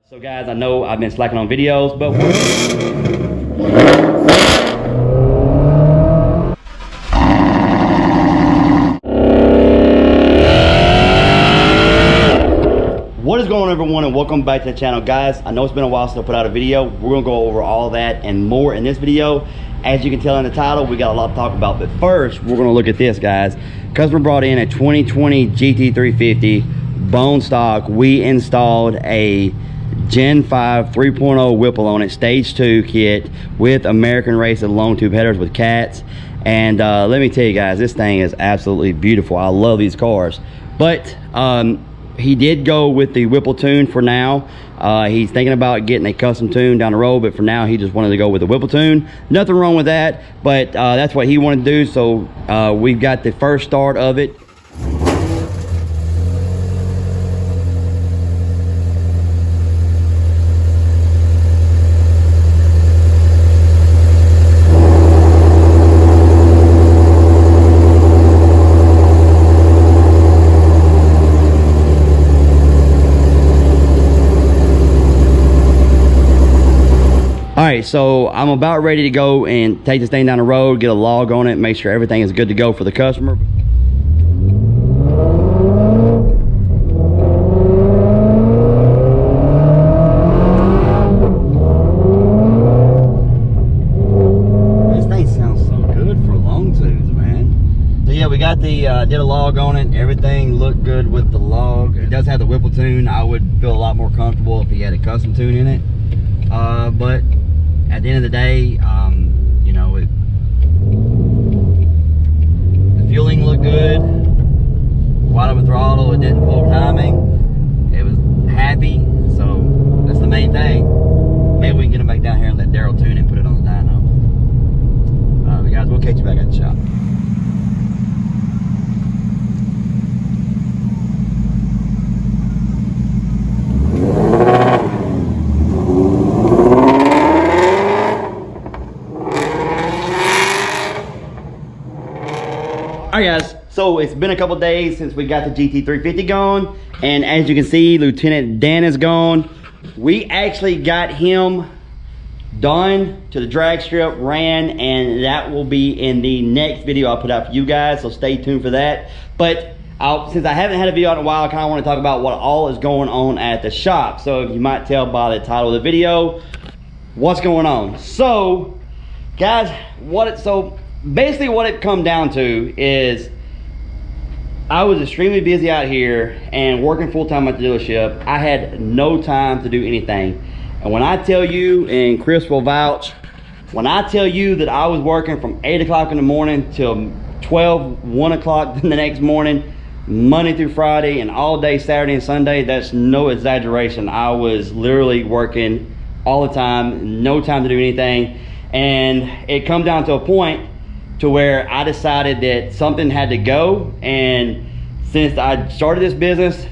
So guys, I know I've been slacking on videos, but what is going on, everyone, and welcome back to the channel. Guys, I know it's been a while since I put out a video. We're gonna go over all that and more in this video. As you can tell in the title, we got a lot to talk about, but first we're gonna look at this, guys. Customer brought in a 2020 GT350 bone stock. We installed a Gen 5 3.0 Whipple on it, stage 2 kit with American Racer long tube headers with cats. And let me tell you guys, this thing is absolutely beautiful. I love these cars. But he did go with the Whipple tune for now. He's thinking about getting a custom tune down the road, but for now he just wanted to go with the Whipple tune. Nothing wrong with that, but that's what he wanted to do. So we've got the first start of it. Alright, so I'm about ready to go and take this thing down the road, get a log on it, make sure everything is good to go for the customer. This thing sounds so good for long tubes, man. So yeah, we got the, did a log on it, everything looked good with the log. It does have the Whipple tune. I would feel a lot more comfortable if he had a custom tune in it. But at the end of the day, you know, the fueling looked good. Wide open throttle, it didn't pull timing. It was happy, so that's the main thing. Maybe we can get him back down here and let Daryl tune and put it on the dyno. But guys, we'll catch you back at the shop. Alright guys, so it's been a couple days since we got the GT350 going, and as you can see, Lieutenant Dan is gone. We actually got him done to the drag strip, ran, and that will be in the next video I'll put out for you guys, so stay tuned for that. But since I haven't had a video in a while, I kind of want to talk about what all is going on at the shop. So you might tell by the title of the video what's going on. So guys, basically what it come down to is I was extremely busy out here and working full-time at the dealership. I had no time to do anything. And when I tell you, and Chris will vouch, when I tell you that I was working from 8 o'clock in the morning till 1 o'clock the next morning, Monday through Friday, and all day Saturday and Sunday, that's no exaggeration. I was literally working all the time, no time to do anything. And it come down to a point to where I decided that something had to go. And since I started this business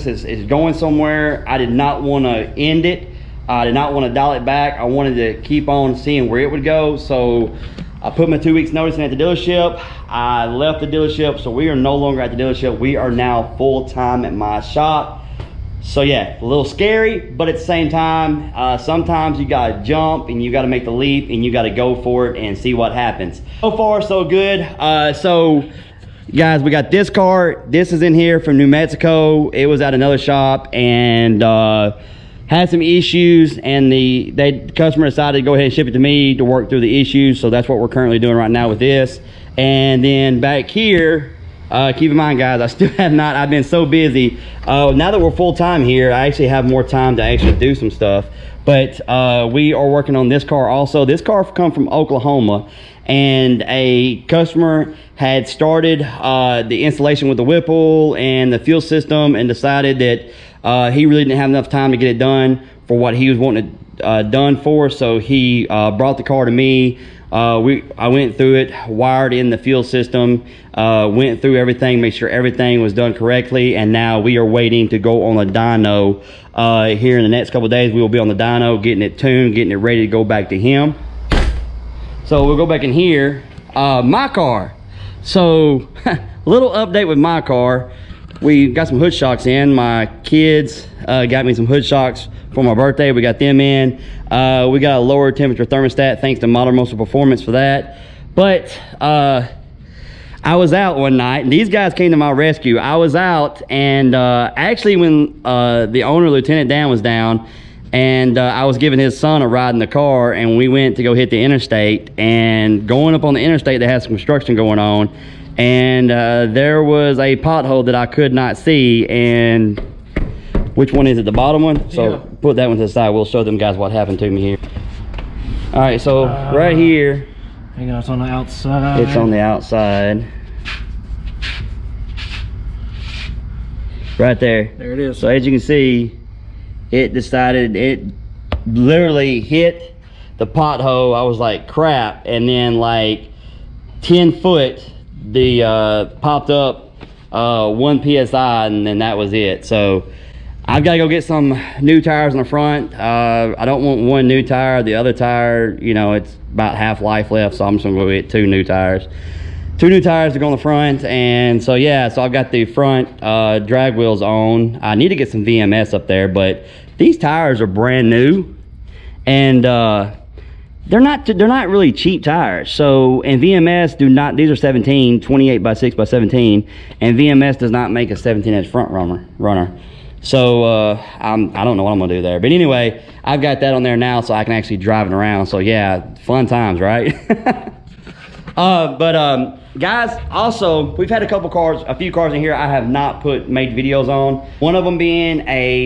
is going somewhere. I did not want to end it. I did not want to dial it back. I wanted to keep on seeing where it would go. So I put my 2 weeks notice in at the dealership. I left the dealership, so we are no longer at the dealership. We are now full-time at my shop. So yeah, a little scary, but at the same time, sometimes you gotta jump and you gotta make the leap and you gotta go for it and see what happens. So far, so good. So guys, we got this car. This is in here from New Mexico. It was at another shop and had some issues, and the customer decided to go ahead and ship it to me to work through the issues. So that's what we're currently doing right now with this. And then back here, keep in mind guys, I still have not, I've been so busy. Now that we're full-time here, I actually have more time to actually do some stuff. But we are working on this car also. This car come from Oklahoma, and a customer had started the installation with the Whipple and the fuel system and decided that he really didn't have enough time to get it done for what he was wanting it done for. So he brought the car to me. I went through it, wired in the fuel system, went through everything, make sure everything was done correctly, and now we are waiting to go on the dyno. Here in the next couple of days, we will be on the dyno, getting it tuned, getting it ready to go back to him. So we'll go back in here. My car. So, little update with my car. we got some hood shocks in. My kids got me some hood shocks for my birthday. We got them in. We got a lower temperature thermostat thanks to Modern Muscle Performance for that. But I was out one night and these guys came to my rescue. I was out and actually when the owner, Lieutenant Dan, was down, and I was giving his son a ride in the car, and we went to go hit the interstate, and going up on the interstate they had some construction going on, and there was a pothole that I could not see. And which one is it, the bottom one? So yeah. Put that one to the side, we'll show them guys what happened to me here. All right, so right here, hang on, it's on the outside. It's on the outside. Right there. There it is. So as you can see, it literally hit the pothole. I was like, crap. And then like 10 foot, the popped up 1 PSI, and then that was it. So I've got to go get some new tires on the front. I don't want one new tire. The other tire, you know, it's about half life left, so I'm just gonna go get 2 new tires. 2 new tires to go on the front. And so yeah, so I've got the front drag wheels on. I need to get some VMS up there, but these tires are brand new, and they're not really cheap tires. So, and VMS do not, these are 28 by 6 by 17, and VMS does not make a 17-inch front runner. So I don't know what I'm gonna do there, but anyway, I've got that on there now so I can actually drive it around. So yeah, fun times, right? Guys, also we've had a few cars in here I have not made videos on. One of them being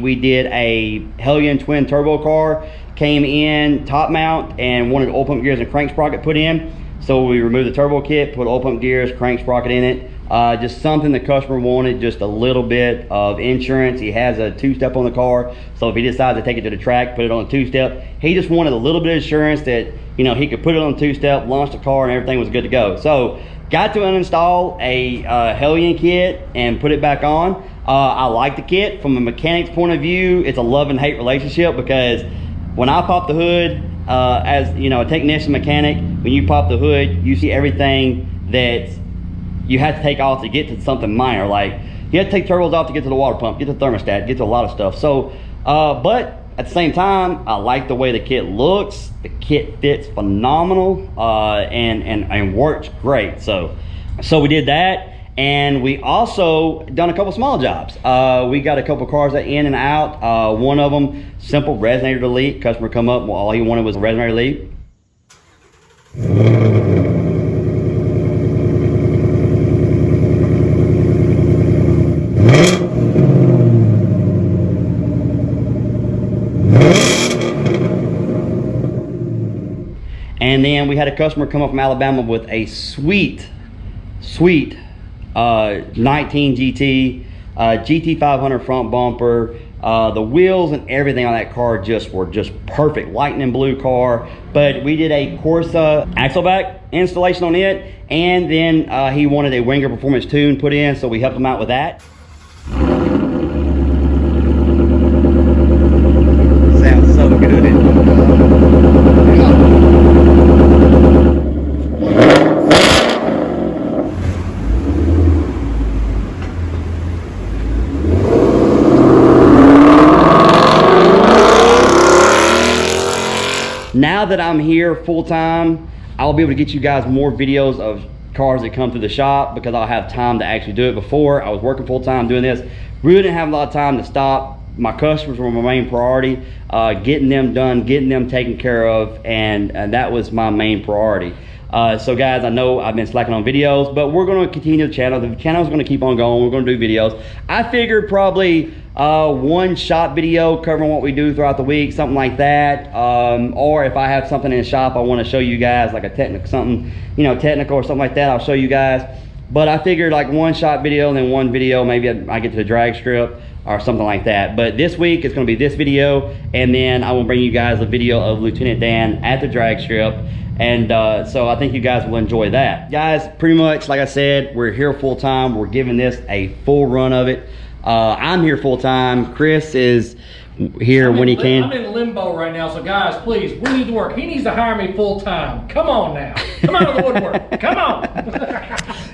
we did a Hellion twin turbo car, came in top mount and wanted oil pump gears and crank sprocket put in. So we removed the turbo kit, put oil pump gears, crank sprocket in it. Just something the customer wanted, just a little bit of insurance. He has a 2-step on the car, so if he decides to take it to the track, put it on a 2-step, he just wanted a little bit of assurance that, you know, he could put it on 2-step, launch the car, and everything was good to go. So got to uninstall a Hellion kit and put it back on. I like the kit. From a mechanic's point of view, it's a love and hate relationship, because when I pop the hood, as you know, a technician mechanic, when you pop the hood, you see everything that you have to take off to get to something minor. Like you have to take turbos off to get to the water pump, get to the thermostat, get to a lot of stuff. So but at the same time, I like the way the kit looks. The kit fits phenomenal, and works great. So we did that, and we also done a couple small jobs. We got a couple cars that in and out. One of them, simple resonator delete. Customer come up, well, all he wanted was a resonator delete. And then we had a customer come up from Alabama with a sweet 19 GT, GT 500 front bumper. The wheels and everything on that car were just perfect. Lightning blue car. But we did a Corsa axle back installation on it. And then he wanted a Wengerd Performance tune put in, so we helped him out with that. Sounds so good. Now that I'm here full-time, I'll be able to get you guys more videos of cars that come through the shop, because I'll have time to actually do it. Before, I was working full-time doing this, really didn't have a lot of time to stop. My customers were my main priority, getting them done, getting them taken care of, and that was my main priority. So guys, I know I've been slacking on videos, but we're going to continue the channel. The channel's going to keep on going. We're going to do videos. I figured probably one shop video covering what we do throughout the week, something like that. Or if I have something in the shop I want to show you guys, like a technical something, you know, technical or something like that, I'll show you guys. But I figured like one shop video and then one video, maybe I get to the drag strip or something like that. But this week it's going to be this video, and then I will bring you guys a video of Lieutenant Dan at the drag strip. And so I think you guys will enjoy that. Guys, pretty much like I said, we're here full time. We're giving this a full run of it. I'm here full time. Chris is here when he can. I'm in limbo right now, so guys, please, we need to work. He needs to hire me full time. Come on now. Come out of the woodwork. Come on.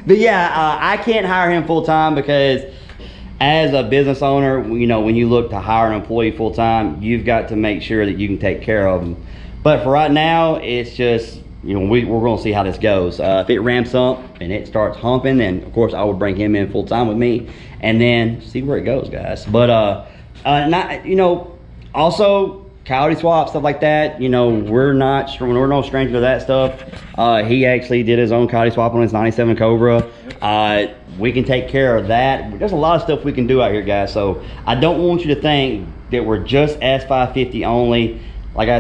But yeah, I can't hire him full time because as a business owner, you know, when you look to hire an employee full time, you've got to make sure that you can take care of them. But for right now, it's just, you know, we're going to see how this goes. If it ramps up and it starts humping, then of course I would bring him in full time with me, and then see where it goes, guys. But not, you know, also coyote swap, stuff like that. You know, we're no stranger to that stuff. He actually did his own coyote swap on his 97 Cobra. We can take care of that. There's a lot of stuff we can do out here, guys. So I don't want you to think that we're just S550 only. Like I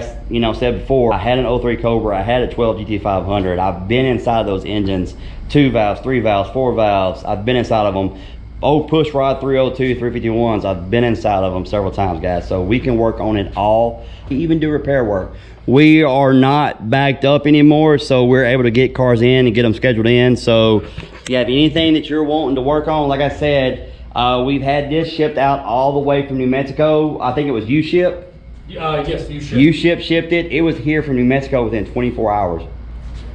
said before, I had an 03 Cobra, I had a 12 GT500. I've been inside those engines, 2 valves, 3 valves, 4 valves. I've been inside of them. Old push rod 302, 351s, I've been inside of them several times, guys. So we can work on it all. We even do repair work. We are not backed up anymore, so we're able to get cars in and get them scheduled in. So if you have anything that you're wanting to work on, like I said, we've had this shipped out all the way from New Mexico. I think it was U-Ship. Yes, U-Ship. U-Ship shipped it. It was here from New Mexico within 24 hours.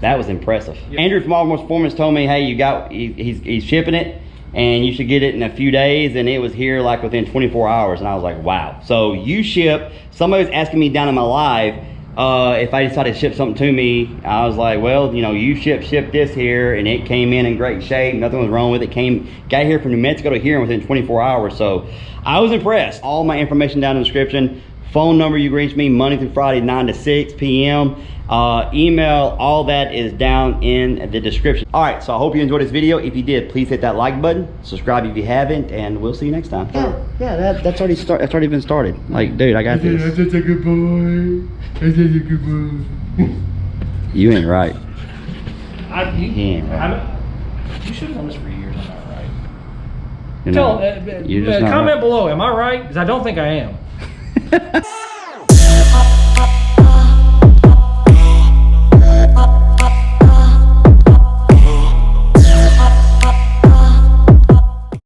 That was impressive. Yep. Andrew from Wengerd Performance told me, hey, he's shipping it, and you should get it in a few days, and it was here like within 24 hours, and I was like, wow. So U-Ship, somebody was asking me down in my live if I decided to ship something to me. I was like, well, you know, U-Ship shipped this here, and it came in great shape. Nothing was wrong with it. Got here from New Mexico to here within 24 hours, so I was impressed. All my information down in the description. Phone number, you can reach me Monday through Friday, 9 to 6 p.m. Email, all that is down in the description. All right, so I hope you enjoyed this video. If you did, please hit that like button. Subscribe if you haven't, and we'll see you next time. Yeah, that's already been started. Like, dude, I got this. I'm such a good boy. I'm such a good boy. You ain't right. You should have done this for years. I'm not right. You know, Comment below. Am I right? Because I don't think I am.